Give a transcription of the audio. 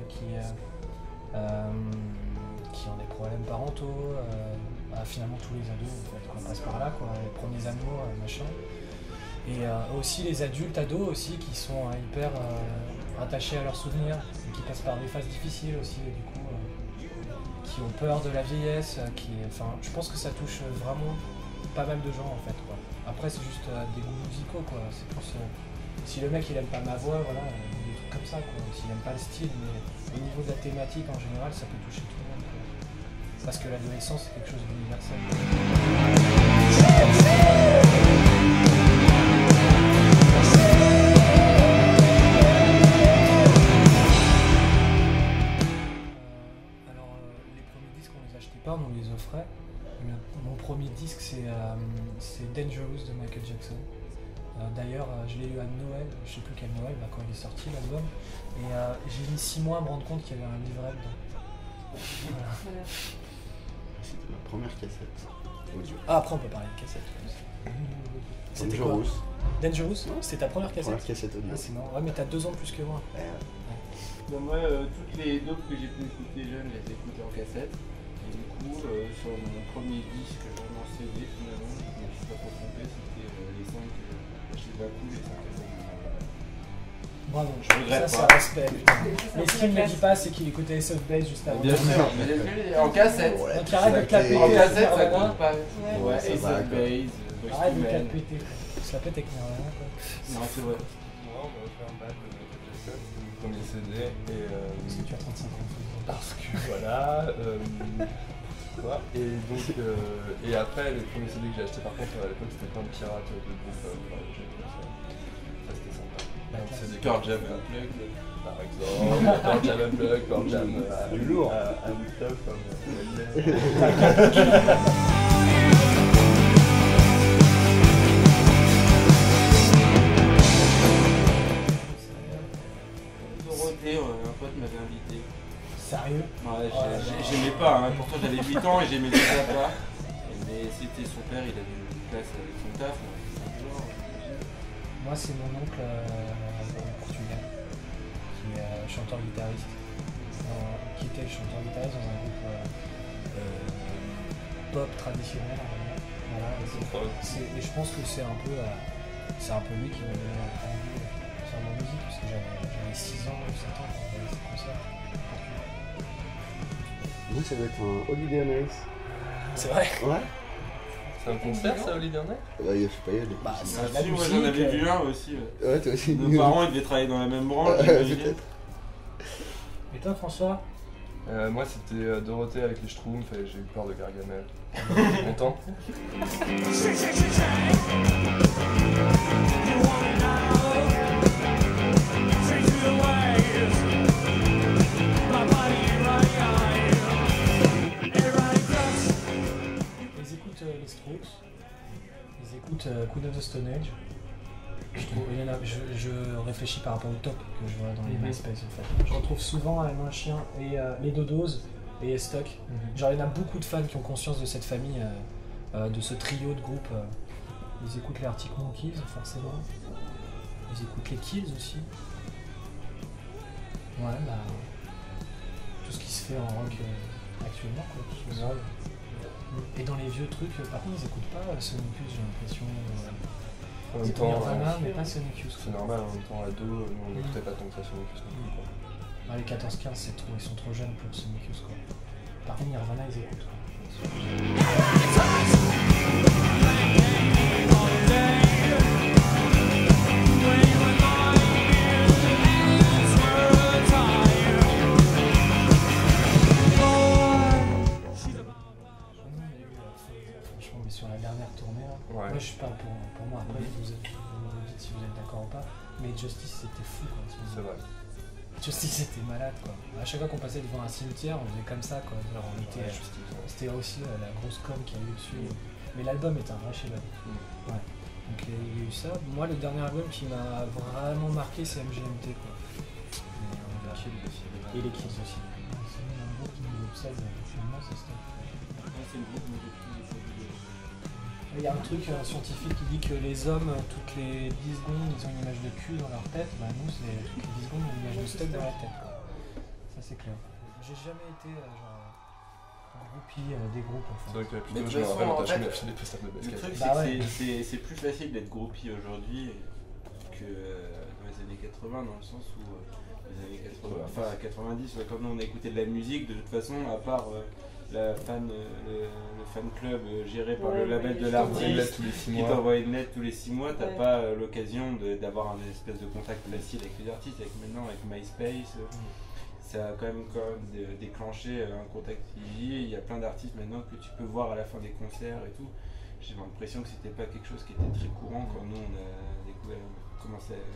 qui ont des problèmes parentaux, finalement tous les ados en fait, qu'on passe par là, quoi, les premiers amours, machin. Et aussi les adultes ados aussi qui sont hyper attachés à leurs souvenirs, et qui passent par des phases difficiles aussi, et du coup qui ont peur de la vieillesse, je pense que ça touche vraiment pas mal de gens en fait, quoi. Après c'est juste des goûts musicaux, quoi. C'est plus si le mec il aime pas ma voix, voilà, des trucs comme ça, quoi. S'il aime pas le style, mais au niveau de la thématique en général, ça peut toucher tout le monde, quoi. Parce que l'adolescence c'est quelque chose d'universel. On les offrait. Mon premier disque c'est Dangerous de Michael Jackson. D'ailleurs je l'ai eu à Noël, je sais plus quel Noël, quand il est sorti l'album. Et j'ai mis 6 mois à me rendre compte qu'il y avait un livret dedans. Voilà. C'était ma première cassette audio. Ah, après on peut parler de cassette. C'était quoi? Dangerous? C'était ta première cassette? Première cassette audio. Ah, c'est marrant. Ouais, mais t'as 2 ans plus que moi. Ouais. Moi, toutes les dopes que j'ai pu écouter jeune, je les ai écoutées en cassette. Et du coup, sur mon premier disque, vraiment CD, finalement, je me suis pas trop trompé, c'était les 5 chez Bakou, les 5 albums. Bravo, je regrette ça pas. C'est respect. Mais ce qu'il ne me dit pas, c'est qu'il écoutait Ace of Base juste avant. Bien sûr, mais en cassette. Donc arrête de te la péter. En cassette, ça compte pas. Ouais, Ace of Base, arrête de te la péter. Je la pète avec Nirvana, quoi. Non, c'est vrai. Moi, on m'a offert un bad de Michael Jackson, c'était mon premier CD. Et parce que tu as 35 ans. Parce que voilà. Et donc, et après, le premier CD que j'ai acheté par contre à l'époque c'était plein de pirates de groupe. Ça c'était sympa. Donc c'est des Pearl Jam Unplugged par exemple. Pearl Jam Unplugged, Pearl Jam du lourd. à Woodstock comme Dorothée, un pote m'avait invité. Sérieux? Ouais, j'aimais pas, hein. Pourtant j'avais 8 ans et j'aimais déjà pas. Mais c'était son père, il avait une place avec son taf. Moi c'est mon oncle portugais, qui est chanteur-guitariste, qui était chanteur-guitariste dans un groupe pop traditionnel. Voilà, et je pense que c'est un peu lui qui m'a donné envie de faire de la musique, parce que j'avais 6 ans ou 7 ans quand j'avais ce concert. Vous, ça doit être un Holiday on Ice. C'est vrai? Ouais. C'est un concert ça, Holiday on Ice? Bah, je sais pas, il y a des. Bah, Ah, si, moi j'en avais vu un aussi. Ouais, toi aussi. Nos parents ils devaient travailler dans la même branche. Peut-être. Et toi François? Moi c'était Dorothée avec les Schtroumpfs et j'ai eu peur de Gargamel. Content? Ils écoutent les Strokes, ils écoutent Queen of the Stone Age. Je réfléchis par rapport au top que je vois dans les MySpace en fait. Je retrouve souvent Aime un chien et les Dodos et Stock. Genre il y en a beaucoup de fans qui ont conscience de cette famille, de ce trio de groupes. Ils écoutent les Arctic Monkeys forcément. Ils écoutent les Kills aussi. Ouais, bah tout ce qui se fait en rock actuellement quoi. Et dans les vieux trucs, par contre ils écoutent pas Sonic Youth, j'ai l'impression. En même Ils temps, Nirvana, mais pas Sonic Youth. c'est normal, en même temps ado, nous on n'écoutait pas tant que ça sur Sonic Youth non plus, quoi. Ah, les 14-15 c'est trop, ils sont trop jeunes pour Sonic Youth quoi. Par contre Nirvana ils écoutent quoi. Franchement mais sur la dernière tournée là, Ouais. moi je suis pas pour moi après vous me dites si vous êtes d'accord ou pas, mais Justice c'était fou quoi. C'est vrai. Justice c'était malade quoi. À chaque fois qu'on passait devant un cimetière on faisait comme ça quoi. Alors, on était, Ouais, Justice, ouais. c'était aussi la grosse com qu'il y a eu dessus. Mais l'album est un vrai chef-d'œuvre. Ouais. Donc il y a eu ça. Moi le dernier album qui m'a vraiment marqué c'est MGMT quoi. Mais, et les Kills aussi. C'est un groupe qui nous obsède actuellement, c'est ça. Il y a un truc scientifique qui dit que les hommes, toutes les 10 secondes, ils ont une image de cul dans leur tête. Bah nous, c'est toutes les 10 secondes, on a une image de stock dans la tête. Quoi. clair. J'ai jamais été genre un groupie des groupes en C'est fait. vrai que Mais de plutôt, toute je me façon, rappelle, en on t'a fait, jamais acheté des posters de Le basket. truc, Bah c'est plus facile d'être groupie aujourd'hui que dans les années 80, dans le sens où les années 80, enfin 90, ouais, quand nous on a écouté de la musique, de toute façon, à part le fan club géré par le label de l'artiste tous les 6 qui mois. t'envoie une lettre tous les 6 mois, t'as Ouais. pas l'occasion d'avoir un espèce de contact facile avec les artistes. Avec maintenant, avec MySpace, ça a quand même déclenché un contact privilégié. Il y a plein d'artistes maintenant que tu peux voir à la fin des concerts et tout. J'ai l'impression que c'était pas quelque chose qui était très courant quand nous on a découvert, commencé à écouter.